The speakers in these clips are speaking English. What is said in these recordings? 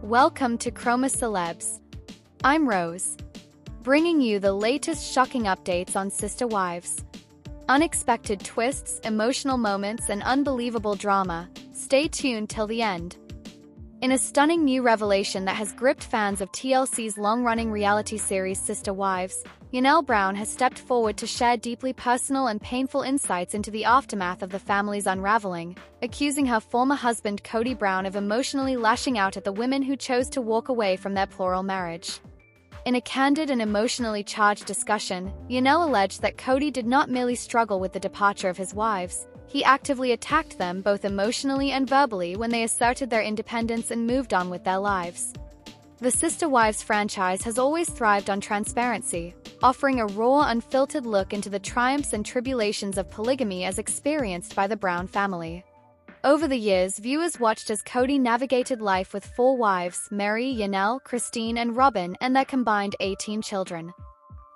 Welcome to Chroma Celebs. I'm Rose, bringing you the latest shocking updates on Sister Wives. Unexpected twists, emotional moments, and unbelievable drama. Stay tuned till the end. In a stunning new revelation that has gripped fans of TLC's long-running reality series Sister Wives, Janelle Brown has stepped forward to share deeply personal and painful insights into the aftermath of the family's unraveling, accusing her former husband Kody Brown of emotionally lashing out at the women who chose to walk away from their plural marriage. In a candid and emotionally charged discussion, Janelle alleged that Kody did not merely struggle with the departure of his wives, he actively attacked them both emotionally and verbally when they asserted their independence and moved on with their lives. The Sister Wives franchise has always thrived on transparency, offering a raw, unfiltered look into the triumphs and tribulations of polygamy as experienced by the Brown family. Over the years, viewers watched as Kody navigated life with 4 wives, Meri, Janelle, Christine, and Robin, and their combined 18 children.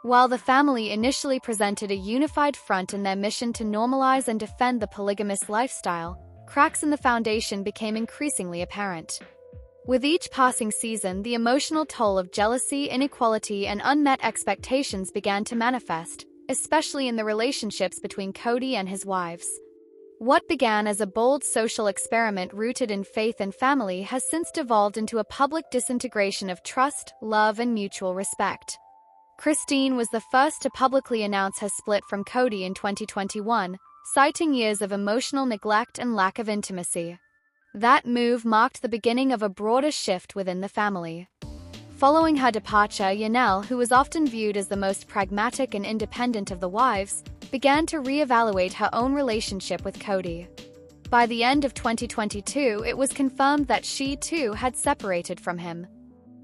While the family initially presented a unified front in their mission to normalize and defend the polygamous lifestyle, cracks in the foundation became increasingly apparent. With each passing season, the emotional toll of jealousy, inequality, and unmet expectations began to manifest, especially in the relationships between Kody and his wives. What began as a bold social experiment rooted in faith and family has since devolved into a public disintegration of trust, love, and mutual respect. Christine was the first to publicly announce her split from Kody in 2021, citing years of emotional neglect and lack of intimacy. That move marked the beginning of a broader shift within the family. Following her departure, Janelle, who was often viewed as the most pragmatic and independent of the wives, began to reevaluate her own relationship with Kody. By the end of 2022, it was confirmed that she, too, had separated from him.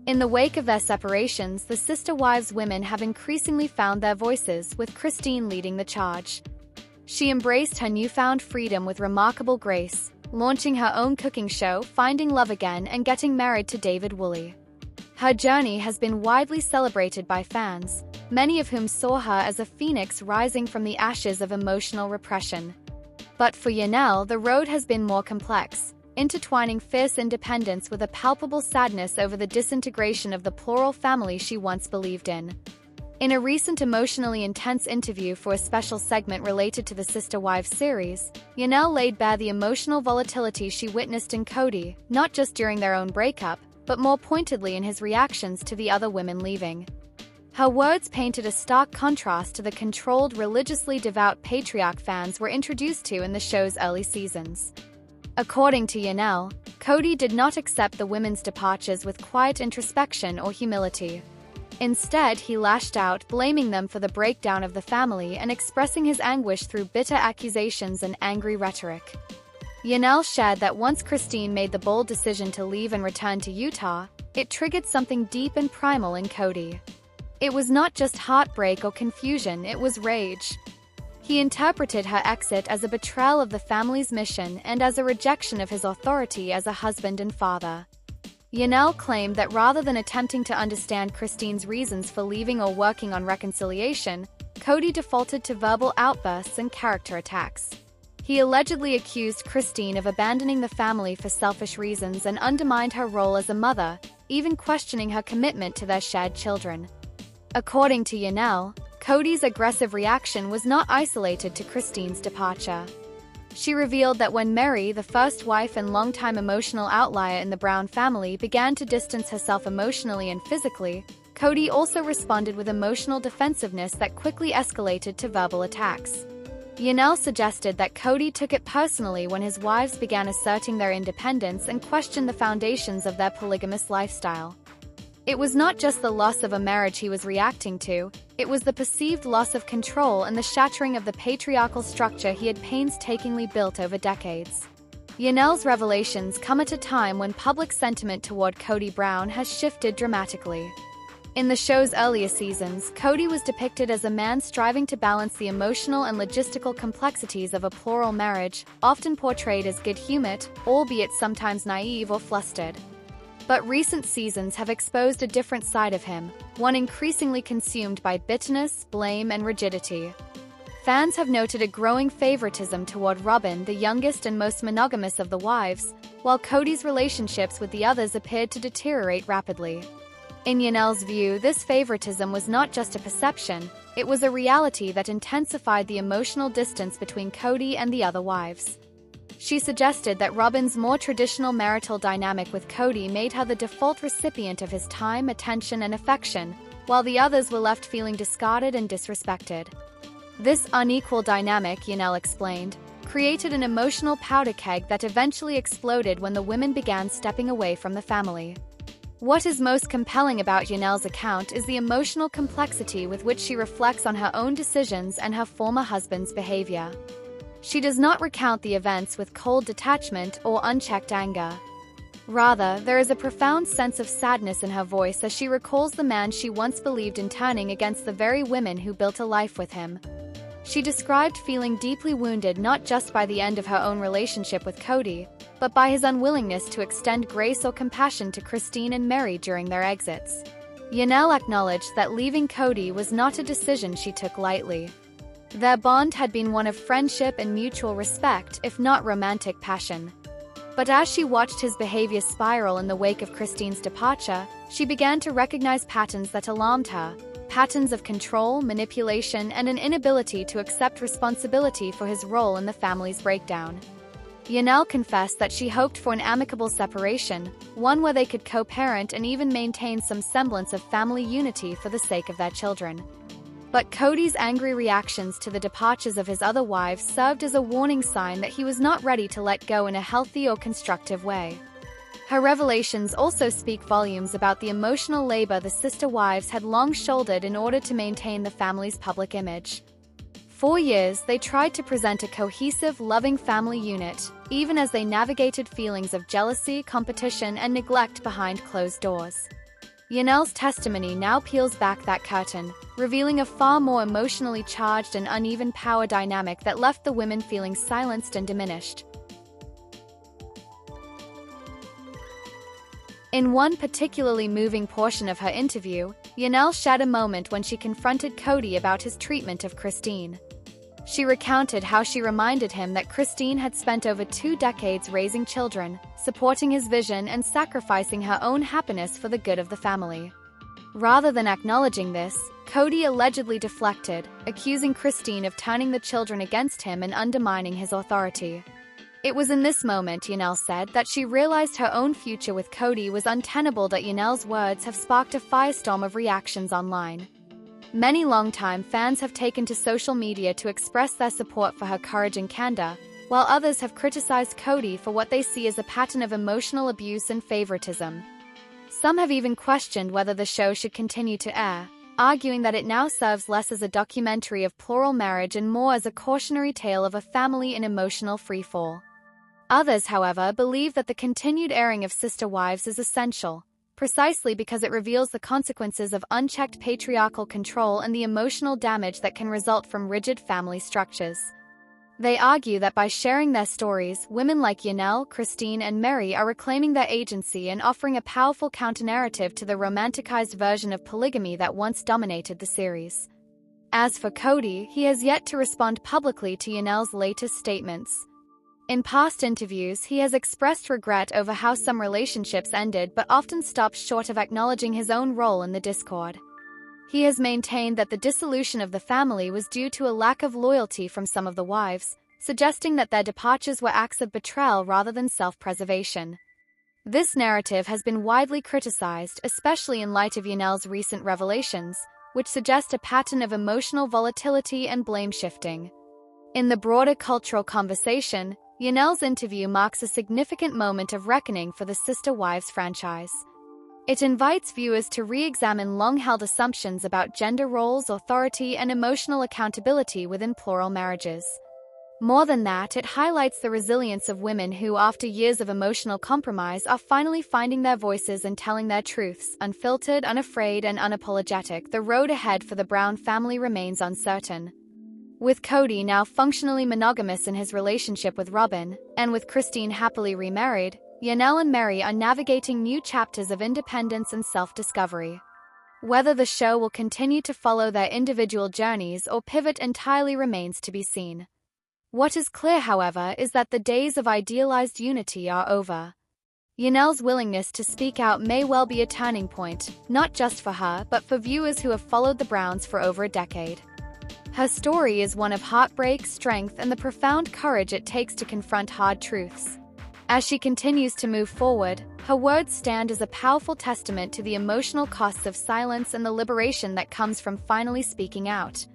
In the wake of their separations, the Sister Wives women have increasingly found their voices, with Christine leading the charge. She embraced her newfound freedom with remarkable grace, launching her own cooking show, finding love again, and getting married to David Woolley. Her journey has been widely celebrated by fans, many of whom saw her as a phoenix rising from the ashes of emotional repression. But for Janelle, the road has been more complex, intertwining fierce independence with a palpable sadness over the disintegration of the plural family she once believed in. In a recent emotionally intense interview for a special segment related to the Sister Wives series, Janelle laid bare the emotional volatility she witnessed in Kody, not just during their own breakup, but more pointedly in his reactions to the other women leaving. Her words painted a stark contrast to the controlled, religiously devout patriarch fans were introduced to in the show's early seasons. According to Janelle, Kody did not accept the women's departures with quiet introspection or humility. Instead, he lashed out, blaming them for the breakdown of the family and expressing his anguish through bitter accusations and angry rhetoric. Janelle shared that once Christine made the bold decision to leave and return to Utah, it triggered something deep and primal in Kody. It was not just heartbreak or confusion, it was rage. He interpreted her exit as a betrayal of the family's mission and as a rejection of his authority as a husband and father. Janelle claimed that rather than attempting to understand Christine's reasons for leaving or working on reconciliation, Kody defaulted to verbal outbursts and character attacks. He allegedly accused Christine of abandoning the family for selfish reasons and undermined her role as a mother, even questioning her commitment to their shared children. According to Janelle, Kody's aggressive reaction was not isolated to Christine's departure. She revealed that when Meri, the first wife and longtime emotional outlier in the Brown family, began to distance herself emotionally and physically, Kody also responded with emotional defensiveness that quickly escalated to verbal attacks. Janelle suggested that Kody took it personally when his wives began asserting their independence and questioned the foundations of their polygamous lifestyle. It was not just the loss of a marriage he was reacting to, it was the perceived loss of control and the shattering of the patriarchal structure he had painstakingly built over decades. Janelle's revelations come at a time when public sentiment toward Kody Brown has shifted dramatically. In the show's earlier seasons, Kody was depicted as a man striving to balance the emotional and logistical complexities of a plural marriage, often portrayed as good-humored, albeit sometimes naive or flustered. But recent seasons have exposed a different side of him, one increasingly consumed by bitterness, blame, and rigidity. Fans have noted a growing favoritism toward Robin, the youngest and most monogamous of the wives, while Kody's relationships with the others appeared to deteriorate rapidly. In Janelle's view, this favoritism was not just a perception, it was a reality that intensified the emotional distance between Kody and the other wives. She suggested that Robin's more traditional marital dynamic with Kody made her the default recipient of his time, attention, and affection, while the others were left feeling discarded and disrespected. This unequal dynamic, Janelle explained, created an emotional powder keg that eventually exploded when the women began stepping away from the family. What is most compelling about Janelle's account is the emotional complexity with which she reflects on her own decisions and her former husband's behavior. She does not recount the events with cold detachment or unchecked anger. Rather, there is a profound sense of sadness in her voice as she recalls the man she once believed in turning against the very women who built a life with him. She described feeling deeply wounded not just by the end of her own relationship with Kody, but by his unwillingness to extend grace or compassion to Christine and Meri during their exits. Janelle acknowledged that leaving Kody was not a decision she took lightly. Their bond had been one of friendship and mutual respect, if not romantic passion. But as she watched his behavior spiral in the wake of Christine's departure, she began to recognize patterns that alarmed her. Patterns of control, manipulation, and an inability to accept responsibility for his role in the family's breakdown. Janelle confessed that she hoped for an amicable separation, one where they could co-parent and even maintain some semblance of family unity for the sake of their children. But Kody's angry reactions to the departures of his other wives served as a warning sign that he was not ready to let go in a healthy or constructive way. Her revelations also speak volumes about the emotional labor the sister wives had long shouldered in order to maintain the family's public image. For years, they tried to present a cohesive, loving family unit, even as they navigated feelings of jealousy, competition, and neglect behind closed doors. Janelle's testimony now peels back that curtain, revealing a far more emotionally charged and uneven power dynamic that left the women feeling silenced and diminished. In one particularly moving portion of her interview, Janelle shared a moment when she confronted Kody about his treatment of Christine. She recounted how she reminded him that Christine had spent over 2 decades raising children, supporting his vision and sacrificing her own happiness for the good of the family. Rather than acknowledging this, Kody allegedly deflected, accusing Christine of turning the children against him and undermining his authority. It was in this moment, Janelle said, that she realized her own future with Kody was untenable. Janelle's words have sparked a firestorm of reactions online. Many longtime fans have taken to social media to express their support for her courage and candor, while others have criticized Kody for what they see as a pattern of emotional abuse and favoritism. Some have even questioned whether the show should continue to air, arguing that it now serves less as a documentary of plural marriage and more as a cautionary tale of a family in emotional freefall. Others, however, believe that the continued airing of Sister Wives is essential, precisely because it reveals the consequences of unchecked patriarchal control and the emotional damage that can result from rigid family structures. They argue that by sharing their stories, women like Janelle, Christine, and Meri are reclaiming their agency and offering a powerful counter-narrative to the romanticized version of polygamy that once dominated the series. As for Kody, he has yet to respond publicly to Janelle's latest statements. In past interviews, he has expressed regret over how some relationships ended but often stops short of acknowledging his own role in the discord. He has maintained that the dissolution of the family was due to a lack of loyalty from some of the wives, suggesting that their departures were acts of betrayal rather than self-preservation. This narrative has been widely criticized, especially in light of Janelle's recent revelations, which suggest a pattern of emotional volatility and blame-shifting. In the broader cultural conversation, Janelle's interview marks a significant moment of reckoning for the Sister Wives franchise. It invites viewers to re-examine long-held assumptions about gender roles, authority, and emotional accountability within plural marriages. More than that, it highlights the resilience of women who, after years of emotional compromise, are finally finding their voices and telling their truths, unfiltered, unafraid, and unapologetic. The road ahead for the Brown family remains uncertain. With Kody now functionally monogamous in his relationship with Robin, and with Christine happily remarried, Janelle and Meri are navigating new chapters of independence and self-discovery. Whether the show will continue to follow their individual journeys or pivot entirely remains to be seen. What is clear, however, is that the days of idealized unity are over. Janelle's willingness to speak out may well be a turning point, not just for her, but for viewers who have followed the Browns for over a decade. Her story is one of heartbreak, strength, and the profound courage it takes to confront hard truths. As she continues to move forward, her words stand as a powerful testament to the emotional costs of silence and the liberation that comes from finally speaking out.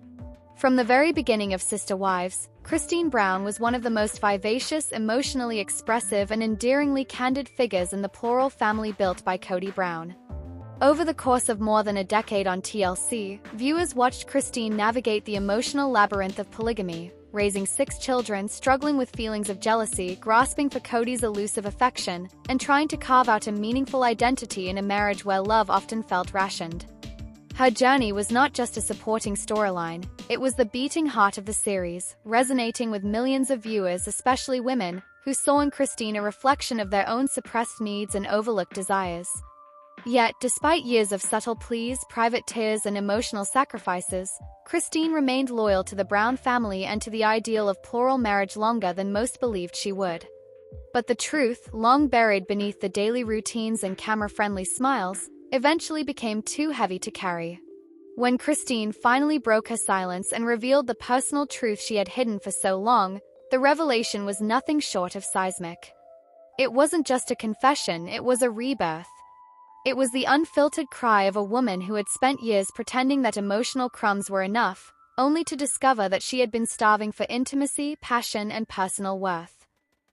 From the very beginning of Sister Wives, Christine Brown was one of the most vivacious, emotionally expressive, and endearingly candid figures in the plural family built by Kody Brown. Over the course of more than a decade on TLC, viewers watched Christine navigate the emotional labyrinth of polygamy, raising 6 children, struggling with feelings of jealousy, grasping for Kody's elusive affection, and trying to carve out a meaningful identity in a marriage where love often felt rationed. Her journey was not just a supporting storyline, it was the beating heart of the series, resonating with millions of viewers, especially women, who saw in Christine a reflection of their own suppressed needs and overlooked desires. Yet, despite years of subtle pleas, private tears, and emotional sacrifices, Christine remained loyal to the Brown family and to the ideal of plural marriage longer than most believed she would. But the truth, long buried beneath the daily routines and camera-friendly smiles, eventually became too heavy to carry. When Christine finally broke her silence and revealed the personal truth she had hidden for so long, the revelation was nothing short of seismic. It wasn't just a confession, it was a rebirth. It was the unfiltered cry of a woman who had spent years pretending that emotional crumbs were enough, only to discover that she had been starving for intimacy, passion, and personal worth.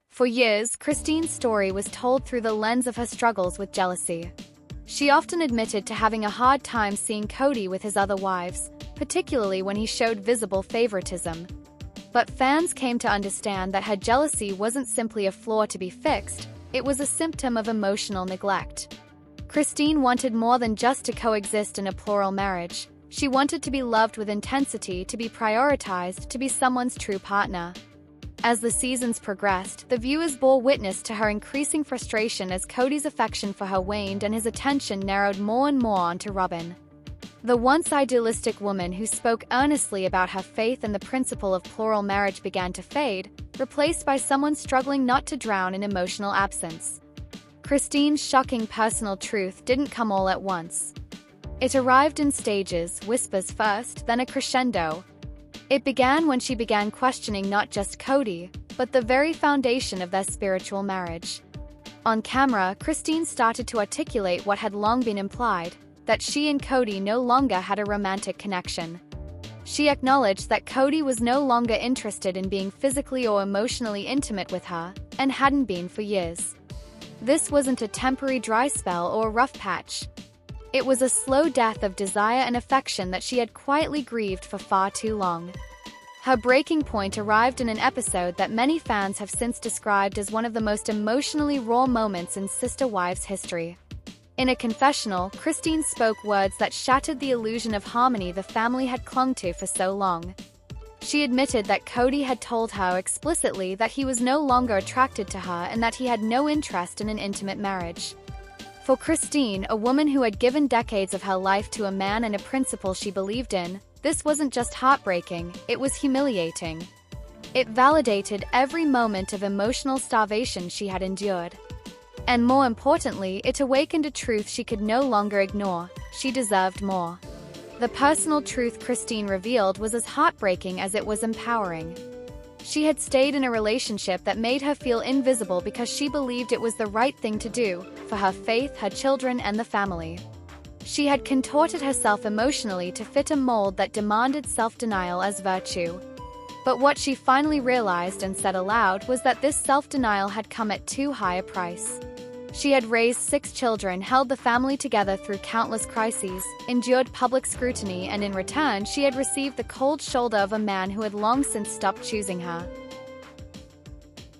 For years, Christine's story was told through the lens of her struggles with jealousy. She often admitted to having a hard time seeing Kody with his other wives, particularly when he showed visible favoritism. But fans came to understand that her jealousy wasn't simply a flaw to be fixed, it was a symptom of emotional neglect. Christine wanted more than just to coexist in a plural marriage. She wanted to be loved with intensity, to be prioritized, to be someone's true partner. As the seasons progressed, the viewers bore witness to her increasing frustration as Kody's affection for her waned and his attention narrowed more and more onto Robyn. The once idealistic woman who spoke earnestly about her faith and the principle of plural marriage began to fade, replaced by someone struggling not to drown in emotional absence. Christine's shocking personal truth didn't come all at once. It arrived in stages, whispers first, then a crescendo. It began when she began questioning not just Kody, but the very foundation of their spiritual marriage. On camera, Christine started to articulate what had long been implied, that she and Kody no longer had a romantic connection. She acknowledged that Kody was no longer interested in being physically or emotionally intimate with her, and hadn't been for years. This wasn't a temporary dry spell or rough patch. It was a slow death of desire and affection that she had quietly grieved for far too long. Her breaking point arrived in an episode that many fans have since described as one of the most emotionally raw moments in Sister Wives history. In a confessional, Christine spoke words that shattered the illusion of harmony the family had clung to for so long. She admitted that Kody had told her explicitly that he was no longer attracted to her and that he had no interest in an intimate marriage. For Christine, a woman who had given decades of her life to a man and a principle she believed in, this wasn't just heartbreaking, it was humiliating. It validated every moment of emotional starvation she had endured. And more importantly, it awakened a truth she could no longer ignore: she deserved more. The personal truth Christine revealed was as heartbreaking as it was empowering. She had stayed in a relationship that made her feel invisible because she believed it was the right thing to do, for her faith, her children, and the family. She had contorted herself emotionally to fit a mold that demanded self-denial as virtue. But what she finally realized and said aloud was that this self-denial had come at too high a price. She had raised 6 children, held the family together through countless crises, endured public scrutiny, and in return she had received the cold shoulder of a man who had long since stopped choosing her.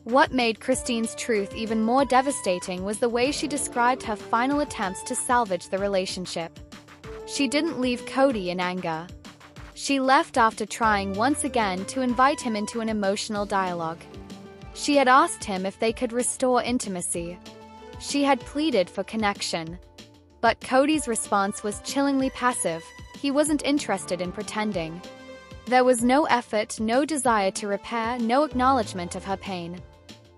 What made Christine's truth even more devastating was the way she described her final attempts to salvage the relationship. She didn't leave Kody in anger. She left after trying once again to invite him into an emotional dialogue. She had asked him if they could restore intimacy. She had pleaded for connection. But Kody's response was chillingly passive. He wasn't interested in pretending. There was no effort, no desire to repair, no acknowledgement of her pain.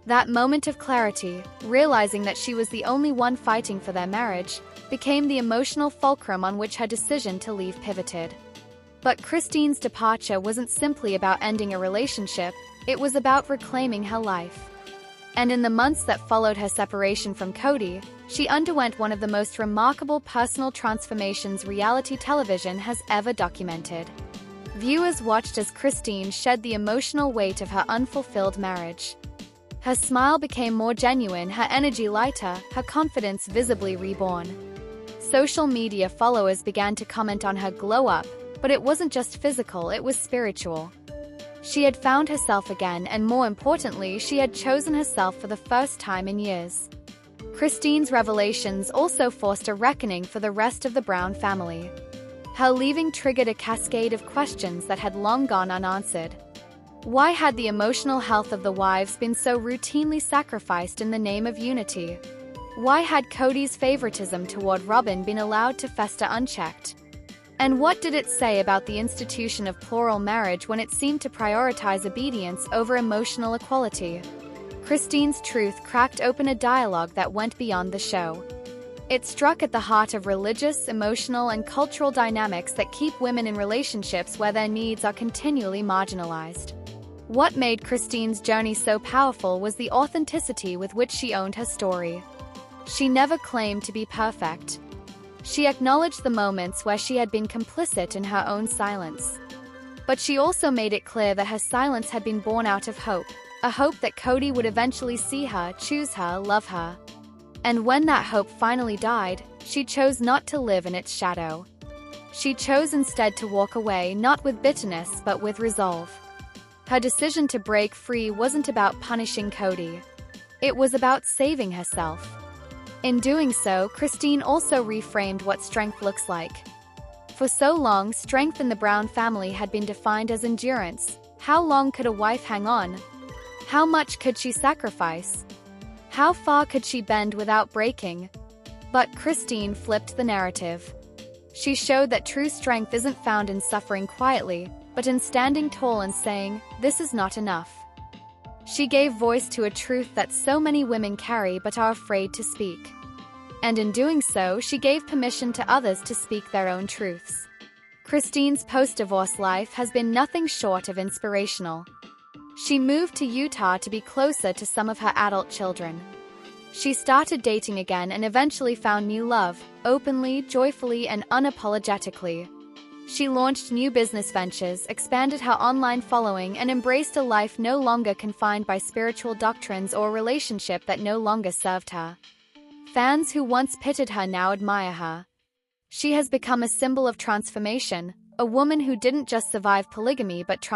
That moment of clarity, realizing that she was the only one fighting for their marriage, became the emotional fulcrum on which her decision to leave pivoted. But Christine's departure wasn't simply about ending a relationship, it was about reclaiming her life. And in the months that followed her separation from Kody, she underwent one of the most remarkable personal transformations reality television has ever documented. Viewers watched as Christine shed the emotional weight of her unfulfilled marriage. Her smile became more genuine, her energy lighter, her confidence visibly reborn. Social media followers began to comment on her glow-up, but it wasn't just physical, it was spiritual. She had found herself again, and more importantly, she had chosen herself for the first time in years. Christine's revelations also forced a reckoning for the rest of the Brown family. Her leaving triggered a cascade of questions that had long gone unanswered. Why had the emotional health of the wives been so routinely sacrificed in the name of unity? Why had Kody's favoritism toward Robin been allowed to fester unchecked? And what did it say about the institution of plural marriage when it seemed to prioritize obedience over emotional equality? Christine's truth cracked open a dialogue that went beyond the show. It struck at the heart of religious, emotional, and cultural dynamics that keep women in relationships where their needs are continually marginalized. What made Christine's journey so powerful was the authenticity with which she owned her story. She never claimed to be perfect. She acknowledged the moments where she had been complicit in her own silence. But she also made it clear that her silence had been born out of hope, a hope that Kody would eventually see her, choose her, love her. And when that hope finally died, she chose not to live in its shadow. She chose instead to walk away, not with bitterness but with resolve. Her decision to break free wasn't about punishing Kody. It was about saving herself. In doing so, Christine also reframed what strength looks like. For so long, strength in the Brown family had been defined as endurance. How long could a wife hang on? How much could she sacrifice? How far could she bend without breaking? But Christine flipped the narrative. She showed that true strength isn't found in suffering quietly, but in standing tall and saying, "This is not enough." She gave voice to a truth that so many women carry but are afraid to speak. And in doing so, she gave permission to others to speak their own truths. Christine's post-divorce life has been nothing short of inspirational. She moved to Utah to be closer to some of her adult children. She started dating again and eventually found new love, openly, joyfully, and unapologetically. She launched new business ventures, expanded her online following, and embraced a life no longer confined by spiritual doctrines or a relationship that no longer served her. Fans who once pitted her now admire her. She has become a symbol of transformation, a woman who didn't just survive polygamy but